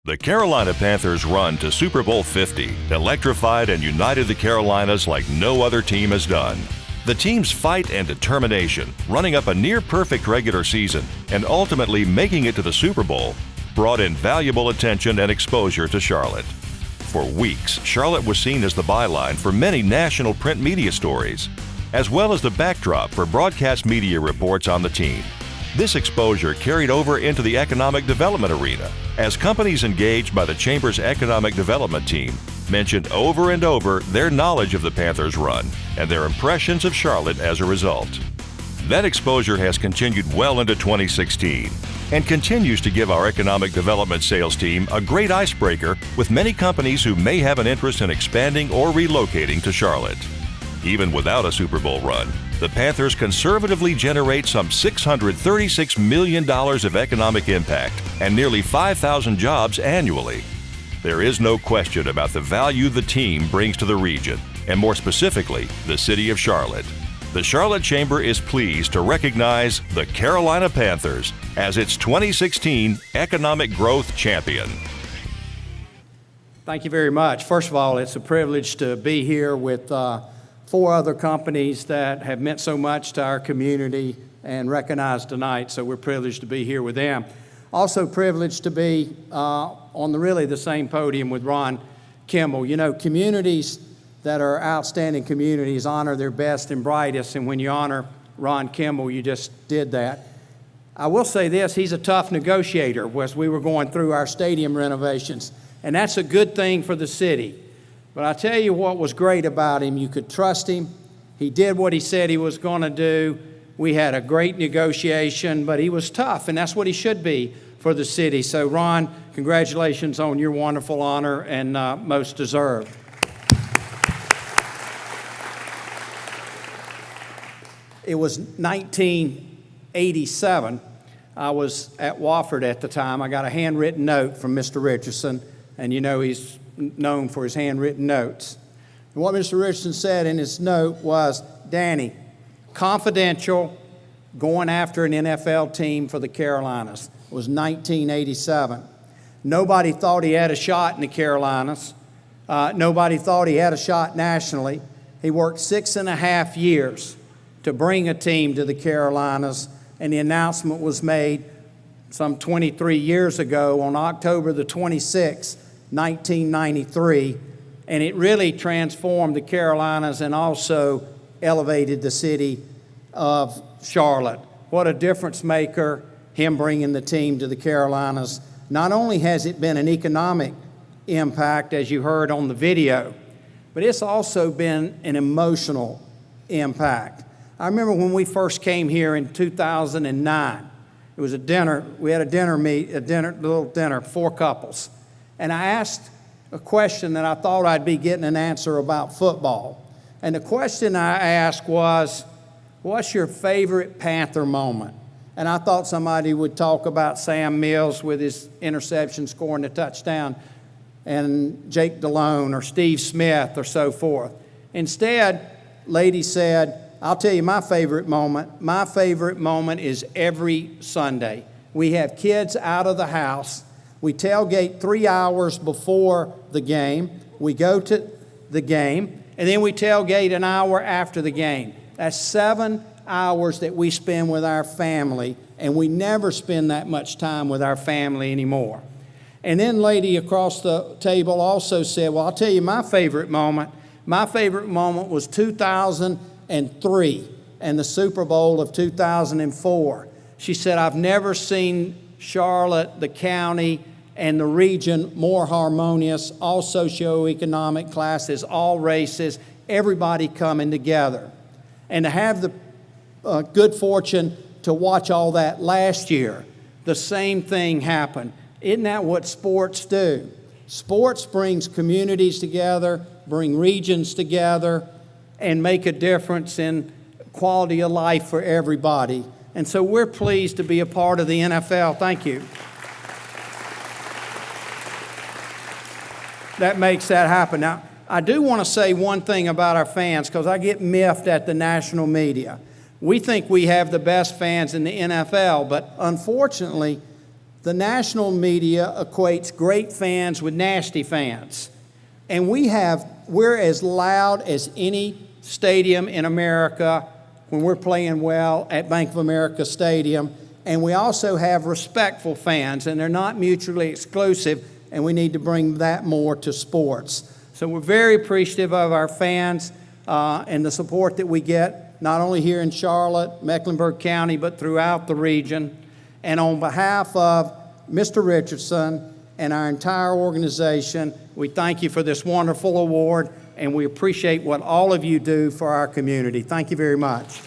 The Carolina Panthers' run to Super Bowl 50 electrified and united the Carolinas like no other team has done. The team's fight and determination, running up a near-perfect regular season and ultimately making it to the Super Bowl, brought in valuable attention and exposure to Charlotte. For weeks, Charlotte was seen as the byline for many national print media stories, as well as the backdrop for broadcast media reports on the team. This exposure carried over into the economic development arena, as companies engaged by the Chamber's economic development team mentioned over and over their knowledge of the Panthers' run and their impressions of Charlotte as a result. That exposure has continued well into 2016 and continues to give our economic development sales team a great icebreaker with many companies who may have an interest in expanding or relocating to Charlotte. Even without a Super Bowl run, the Panthers conservatively generate some $636 million of economic impact and nearly 5,000 jobs annually. There is no question about the value the team brings to the region, and more specifically, the city of Charlotte. The Charlotte Chamber is pleased to recognize the Carolina Panthers as its 2016 Economic Growth Champion. Thank you very much. First of all, it's a privilege to be here with four other companies that have meant so much to our community and recognized tonight, so we're privileged to be here with them. Also privileged to be on the same podium with Ron Kimball. You know, communities that are outstanding communities honor their best and brightest, and when you honor Ron Kimball, you just did that. I will say this, he's a tough negotiator as we were going through our stadium renovations, and that's a good thing for the city. But I tell you what was great about him, you could trust him. He did what he said he was going to do. We had a great negotiation, but he was tough, and that's what he should be for the city. So Ron, congratulations on your wonderful honor and most deserved. It was 1987. I was at Wofford at the time. I got a handwritten note from Mr. Richardson, and you know he's known for his handwritten notes. And what Mr. Richardson said in his note was, Danny, confidential, going after an NFL team for the Carolinas. It was 1987. Nobody thought he had a shot in the Carolinas. Nobody thought he had a shot nationally. He worked 6.5 years to bring a team to the Carolinas, and the announcement was made some 23 years ago on October the 26th, 1993, and it really transformed the Carolinas and also elevated the city of Charlotte. What a difference maker, him bringing the team to the Carolinas. Not only has it been an economic impact, as you heard on the video, but it's also been an emotional impact. I remember when we first came here in 2009, it was a dinner, we had a little dinner, 4 couples. And I asked a question that I thought I'd be getting an answer about football. And the question I asked was, what's your favorite Panther moment? And I thought somebody would talk about Sam Mills with his interception scoring the touchdown, and Jake Delhomme or Steve Smith or so forth. Instead, lady said, I'll tell you my favorite moment. My favorite moment is every Sunday. We have kids out of the house. We tailgate 3 hours before the game. We go to the game, and then we tailgate an hour after the game. That's 7 hours that we spend with our family, and we never spend that much time with our family anymore. And then lady across the table also said, well, I'll tell you my favorite moment. My favorite moment was 2003 and the Super Bowl of 2004. She said, I've never seen Charlotte, the county, and the region more harmonious, all socioeconomic classes, all races, everybody coming together. And to have the good fortune to watch all that last year, the same thing happened. Isn't that what sports do? Sports brings communities together, bring regions together, and make a difference in quality of life for everybody. And so we're pleased to be a part of the NFL. Thank you. That makes that happen. Now, I do want to say one thing about our fans, because I get miffed at the national media. We think we have the best fans in the NFL, but unfortunately, The national media equates great fans with nasty fans. And we're as loud as any stadium in America when we're playing well at Bank of America Stadium. And we also have respectful fans, and they're not mutually exclusive, and we need to bring that more to sports. So we're very appreciative of our fans and the support that we get, not only here in Charlotte, Mecklenburg County, but throughout the region. And on behalf of Mr. Richardson and our entire organization, we thank you for this wonderful award, and we appreciate what all of you do for our community. Thank you very much.